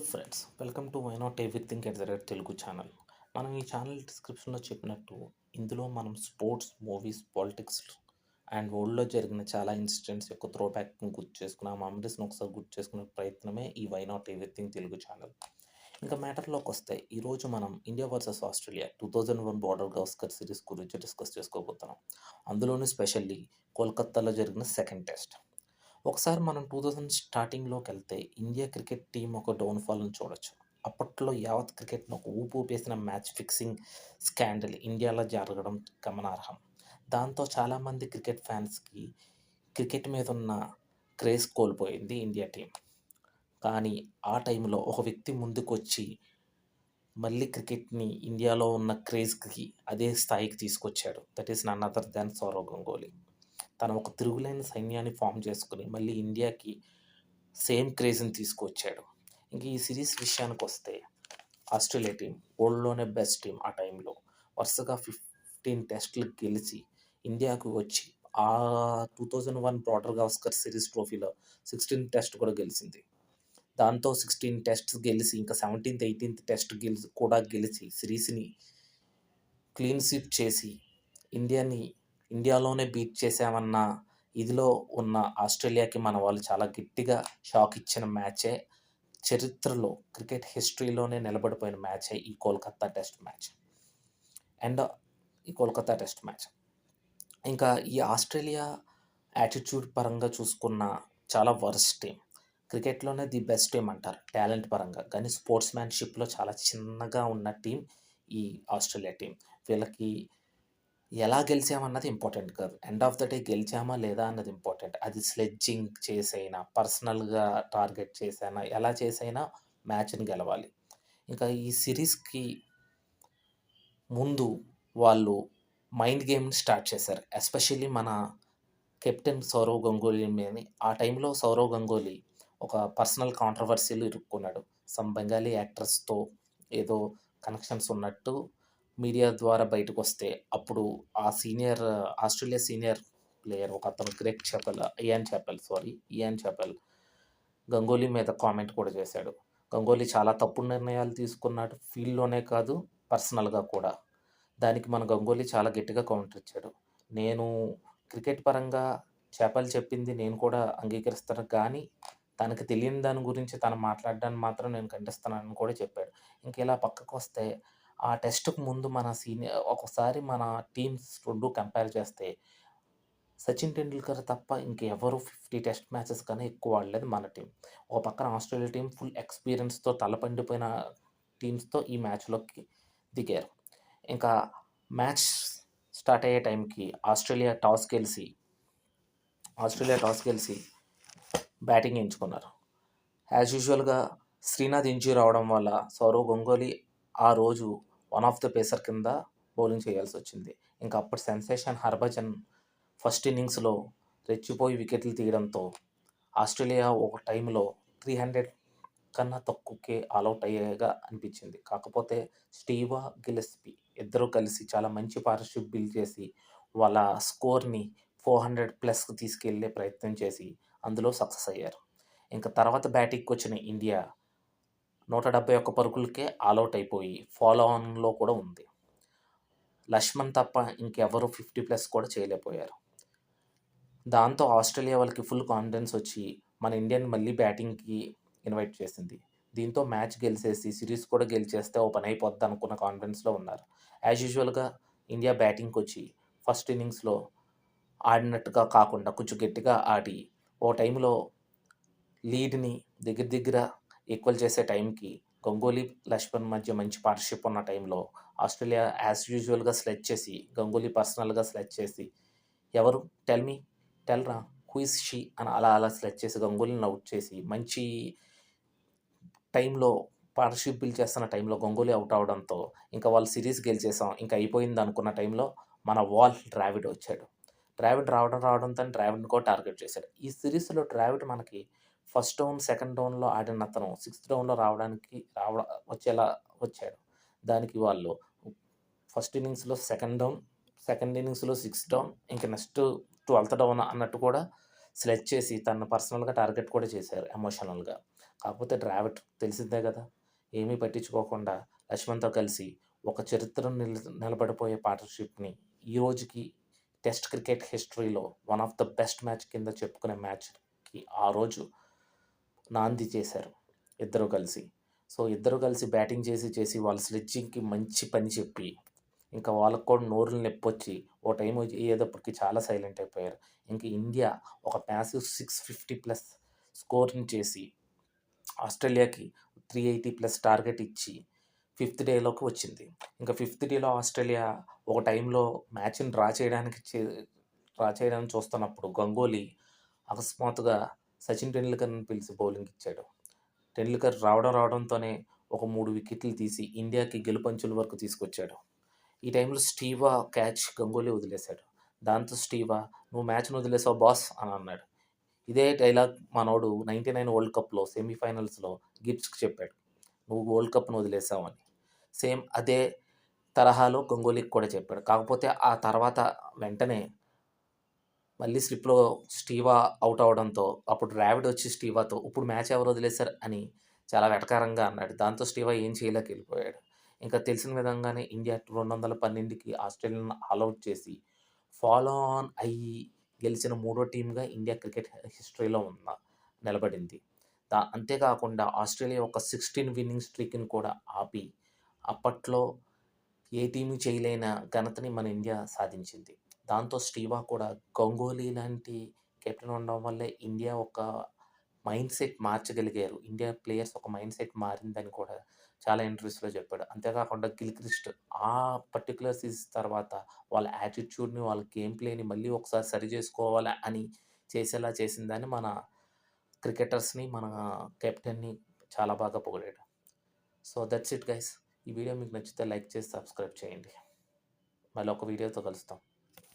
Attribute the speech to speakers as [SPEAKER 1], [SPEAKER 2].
[SPEAKER 1] Friends, welcome to why not everything at the rate Telugu channel. మనం ఈ channel డిస్క్రిప్షన్లో చెప్పినట్టు ఇందులో మనం స్పోర్ట్స్, మూవీస్, పాలిటిక్స్ అండ్ వరల్డ్లో జరిగిన చాలా ఇన్సిడెంట్స్ యొక్క త్రో బ్యాక్ గుర్తు చేసుకుని ఆ మెమరీస్ని ఒకసారి గుర్తు చేసుకునే ప్రయత్నమే ఈ why not everything Telugu channel. ఇంకా మ్యాటర్లోకి వస్తే ఈరోజు మనం India versus Australia 2001 Border Gavaskar series గురించి డిస్కస్ చేసుకోబోతున్నాం. అందులోనూ స్పెషల్లీ కోల్కత్తాలో జరిగిన సెకండ్ టెస్ట్. ఒకసారి మనం 2000 స్టార్టింగ్లోకి వెళ్తే ఇండియా క్రికెట్ టీం ఒక డౌన్ఫాల్ని చూడొచ్చు. అప్పట్లో యావత్ క్రికెట్ను ఒక ఊపు ఊపేసిన మ్యాచ్ ఫిక్సింగ్ స్కాండల్ ఇండియాలో జరగడం గమనార్హం. దాంతో చాలామంది క్రికెట్ ఫ్యాన్స్కి క్రికెట్ మీద ఉన్న క్రేజ్ కోల్పోయింది ఇండియా టీం. కానీ ఆ టైంలో ఒక వ్యక్తి ముందుకొచ్చి మళ్ళీ క్రికెట్ని ఇండియాలో ఉన్న క్రేజ్కి అదే స్థాయికి తీసుకొచ్చాడు. That is none other than Sourav Ganguly. తను ఒక తిరుగులేని సైన్యాన్ని ఫామ్ చేసుకుని మళ్ళీ ఇండియాకి సేమ్ క్రేజ్ని తీసుకొచ్చాడు. ఇంక ఈ సిరీస్ విషయానికి వస్తే ఆస్ట్రేలియా టీం వరల్డ్లోనే బెస్ట్ టీం. ఆ టైంలో వరుసగా 15 టెస్టులు గెలిచి ఇండియాకు వచ్చి ఆ 2001 బార్డర్ గవాస్కర్ సిరీస్ ట్రోఫీలో 16 టెస్ట్ కూడా గెలిచింది. దాంతో 16 టెస్ట్స్ గెలిచి ఇంకా 17th 18th టెస్ట్ గెలిచి సిరీస్ని క్లీన్ స్వీప్ చేసి ఇండియాలోనే బీట్ చేసామన్న ఇదిలో ఉన్న ఆస్ట్రేలియాకి మన వాళ్ళు చాలా గట్టిగా షాక్ ఇచ్చిన మ్యాచే, చరిత్రలో క్రికెట్ హిస్టరీలోనే నిలబడిపోయిన మ్యాచే ఈ కోల్కతా టెస్ట్ మ్యాచ్. ఇంకా ఈ ఆస్ట్రేలియా యాటిట్యూడ్ పరంగా చూసుకున్న చాలా వర్స్ట్ టీం. క్రికెట్లోనే ది బెస్ట్ టీం అంటారు టాలెంట్ పరంగా, కానీ స్పోర్ట్స్ మ్యాన్షిప్లో చాలా చిన్నగా ఉన్న టీం ఈ ఆస్ట్రేలియా టీం. వీళ్ళకి ఎలా గెలిచామన్నది ఇంపార్టెంట్ కాదు, ఎండ్ ఆఫ్ ద డే గెలిచామా లేదా అన్నది ఇంపార్టెంట్. అది స్లెడ్జింగ్ చేసైనా, పర్సనల్గా టార్గెట్ చేసైనా, ఎలా చేసైనా మ్యాచ్ని గెలవాలి. ఇంకా ఈ సిరీస్కి ముందు వాళ్ళు మైండ్ గేమ్ని స్టార్ట్ చేశారు, ఎస్పెషల్లీ మన కెప్టెన్ సౌరవ్ గంగూలీ మీద. ఆ టైంలో సౌరవ్ గంగూలీ ఒక పర్సనల్ కాంట్రవర్సీలు ఇరుక్కున్నాడు. సమ్ బెంగాలీ యాక్ట్రెస్తో ఏదో కనెక్షన్స్ ఉన్నట్టు మీడియా ద్వారా బయటకు వస్తే అప్పుడు ఆస్ట్రేలియా సీనియర్ ప్లేయర్ ఒక అతను ఇయాన్ చాపెల్ గంగూలీ మీద కామెంట్ కూడా చేశాడు. గంగూలీ చాలా తప్పుడు నిర్ణయాలు తీసుకున్నాడు, ఫీల్డ్లోనే కాదు పర్సనల్గా కూడా. దానికి మన గంగూలీ చాలా గట్టిగా కౌంటర్ ఇచ్చాడు. నేను క్రికెట్ పరంగా చాపెల్ చెప్పింది నేను కూడా అంగీకరిస్తాను, కానీ తనకు తెలియని దాని గురించి తను మాట్లాడడాన్ని మాత్రం నేను ఖండిస్తానని కూడా చెప్పాడు. ఇంక ఇలా పక్కకు వస్తే ఆ టెస్ట్‌కు ముందు ఒకసారి మన టీమ్స్ 2 కంపేర్ చేస్తే సచిన్ టెండూల్కర్ తప్ప ఇంకెవరు 50 టెస్ట్ మ్యాచెస్ కన్నా ఎక్కువ ఆడలేదు మన టీం. ఒక పక్కన ఆస్ట్రేలియా టీం ఫుల్ ఎక్స్‌పీరియన్స్‌తో తలపండిపోయిన టీమ్స్‌తో ఈ మ్యాచ్‌లోకి దిగారు. ఇంకా మ్యాచ్ స్టార్ట్ అయ్యే టైంకి ఆస్ట్రేలియా టాస్ గెలిచి బ్యాటింగ్ ఎంచుకున్నారు. యాజ్ యూజువల్‌గా శ్రీనాథ్ ఇంజ్యూరీ అవడం వల్ల సౌరవ్ గంగూలీ ఆ రోజు వన్ ఆఫ్ ద పేసర్ కింద బౌలింగ్ చేయాల్సి వచ్చింది. ఇంకా అప్పుడు సెన్సేషన్ హర్భజన్ ఫస్ట్ ఇన్నింగ్స్లో రెచ్చిపోయి వికెట్లు తీయడంతో ఆస్ట్రేలియా ఒక టైంలో 300 కన్నా తక్కువకే ఆల్అవుట్ అయ్యేగా అనిపించింది. కాకపోతే స్టీవా గిల్లెస్పీ ఇద్దరూ కలిసి చాలా మంచి పార్ట్నర్షిప్ బిల్డ్ చేసి వాళ్ళ స్కోర్ని 400+ తీసుకెళ్లే ప్రయత్నం చేసి అందులో సక్సెస్ అయ్యారు. ఇంకా తర్వాత బ్యాటింగ్కి వచ్చిన ఇండియా 171 పరుగులకే ఆల్అవుట్ అయిపోయి ఫాలో ఆన్లో కూడా ఉంది. లక్ష్మణ్ తప్ప ఇంకెవరు 50+ కూడా చేయలేకపోయారు. దాంతో ఆస్ట్రేలియా వాళ్ళకి ఫుల్ కాన్ఫిడెన్స్ వచ్చి మన ఇండియాని మళ్ళీ బ్యాటింగ్కి ఇన్వైట్ చేసింది. దీంతో మ్యాచ్ గెలిచేసి సిరీస్ కూడా గెలిచేస్తే ఓ పని అయిపోద్ది అనుకున్న కాన్ఫిడెన్స్లో ఉన్నారు. యాజ్ యూజువల్గా ఇండియా బ్యాటింగ్కి వచ్చి ఫస్ట్ ఇన్నింగ్స్లో ఆడినట్టుగా కాకుండా కొంచెం గట్టిగా ఆడి ఓ టైంలో లీడ్ని దగ్గర ఈక్వల్ చేసే టైంకి గంగూలీ లక్ష్మణ్ మధ్య మంచి పార్ట్నర్షిప్ ఉన్న టైంలో ఆస్ట్రేలియా యాజ్ యూజువల్గా స్లెడ్జ్ చేసి గంగూలీ పర్సనల్గా స్లెడ్జ్ చేసి ఎవరు టెల్ రా హూ ఇస్ షీ అని అలా స్లెడ్జ్ చేసి గంగూలీని అవుట్ చేసి మంచి టైంలో పార్ట్నర్షిప్ బిల్డ్ చేస్తున్న టైంలో గంగూలీ అవుట్ అవడంతో ఇంకా వాళ్ళు సిరీస్ గెలిచేసాం ఇంకా అయిపోయింది అనుకున్న టైంలో మన ద్రావిడ్ వచ్చాడు. ద్రావిడ్ రావడంతో ద్రావిడ్ని కూడా టార్గెట్ చేశాడు. ఈ సిరీస్లో ద్రావిడ్ మనకి ఫస్ట్ డౌన్, సెకండ్ డౌన్లో ఆడిన అతను 6th డౌన్లో వచ్చేలా వచ్చాడు. దానికి వాళ్ళు ఫస్ట్ ఇన్నింగ్స్లో సెకండ్ ఇన్నింగ్స్లో 6th డౌన్, ఇంకా నెక్స్ట్ 12th డౌన్ అన్నట్టు కూడా స్లెడ్జ్ చేసి తనను పర్సనల్‌గా టార్గెట్ కూడా చేశారు ఎమోషనల్‌గా. కాకపోతే ద్రావిడ్ తెలిసిందే గదా! ఏమీ పట్టించుకోకుండా లక్ష్మణ్‌తో కలిసి ఒక చరిత్రను నిలబడిపోయే పార్ట్నర్‌షిప్‌ని ఈ రోజుకి టెస్ట్ క్రికెట్ హిస్టరీలో one of the best match కింద చెప్పుకునే మ్యాచ్‌కి ఆ రోజు నాంది చేశారు ఇద్దరు కలిసి. సో, ఇద్దరు కలిసి బ్యాటింగ్ చేసి వాళ్ళ స్లెడ్జింగ్‌కి మంచి పని చెప్పి, ఇంకా వాళ్ళకి కూడా నోరులు నొప్పొచ్చి, ఓ టైం అయ్యేటప్పటికి చాలా సైలెంట్ అయిపోయారు. ఇంక ఇండియా ఒక మ్యాసివ్ 650+ స్కోర్‌ని చేసి, ఆస్ట్రేలియాకి 380+ టార్గెట్ ఇచ్చి, ఫిఫ్త్ డేలోకి వచ్చింది. ఇంక ఫిఫ్త్ డేలో ఆస్ట్రేలియా ఒక టైంలో మ్యాచ్‌ని డ్రా చేయడానికి చూస్తున్నప్పుడు గంగూలీ అకస్మాత్తుగా సచిన్ టెండూల్కర్‌ని పిలిచి బౌలింగ్ ఇచ్చాడు. టెండూల్కర్ రావడంతోనే ఒక 3 వికెట్లు తీసి ఇండియాకి గెలుపంచుల వరకు తీసుకొచ్చాడు. ఈ టైంలో స్టీవా క్యాచ్ గంగూలీ వదిలేశాడు. దాంతో స్టీవా "నువ్వు మ్యాచ్‌ని వదిలేసావు బాస్" అని అన్నాడు. ఇదే డైలాగ్ మనోడు 99 వరల్డ్ కప్‌లో సెమీఫైనల్స్‌లో గిబ్స్‌కి చెప్పాడు. "నువ్వు వరల్డ్ కప్‌ని వదిలేసావు" అని. సేమ్ అదే తరహాలో గంగూలీకి కూడా చెప్పాడు. కాకపోతే ఆ తర్వాత వెంటనే మళ్ళీ స్లిప్‌లో స్టీవా ఔట్ అవ్వడంతో అప్పుడు ద్రావిడ్ వచ్చి స్టీవాతో "ఇప్పుడు మ్యాచ్ ఎవరు వదిలేసారు" అని చాలా వెటకారంగా అన్నాడు. దాంతో స్టీవా ఏం చేయలేక ఎళ్ళిపోయాడు. ఇంకా తెలిసిన విధంగానే ఇండియా 212కి ఆస్ట్రేలియాను ఆల్ ఔట్ చేసి ఫాలో ఆన్ అయ్యి గెలిచిన మూడో టీమ్‌గా ఇండియా క్రికెట్ హిస్టరీలో నిలబడింది. అంతేకాకుండా ఆస్ట్రేలియా ఒక 16 విన్నింగ్ స్ట్రీక్‌ని కూడా ఆపి అప్పట్లో ఏ టీము చేయలేన ఘనతని మన ఇండియా సాధించింది. దాంతో స్టీవా కూడా గంగూలీ లాంటి కెప్టెన్ ఉండడం వల్లే ఇండియా ఒక మైండ్‌సెట్ మార్చగలిగారు. ఇండియా ప్లేయర్స్ ఒక మైండ్‌సెట్ మారిందని కూడా చాలా ఇంటర్వ్యూస్‌లో చెప్పాడు. అంతేకాకుండా గిల్‌క్రిస్ట్ ఆ పర్టిక్యులర్ సీరీస్ తర్వాత వాళ్ళ యాటిట్యూడ్‌ని, వాళ్ళ గేమ్ ప్లేని మళ్ళీ ఒకసారి సరి చేసుకోవాలి అని చేసేలా చేసిందని మన క్రికెటర్స్‌ని, మన కెప్టెన్‌ని చాలా బాగా పొగిడాడు. So, that's it guys. ఈ వీడియో మీకు నచ్చితే లైక్ చేసి సబ్స్క్రైబ్ చేయండి. మళ్ళీ ఒక వీడియోతో కలుస్తాం.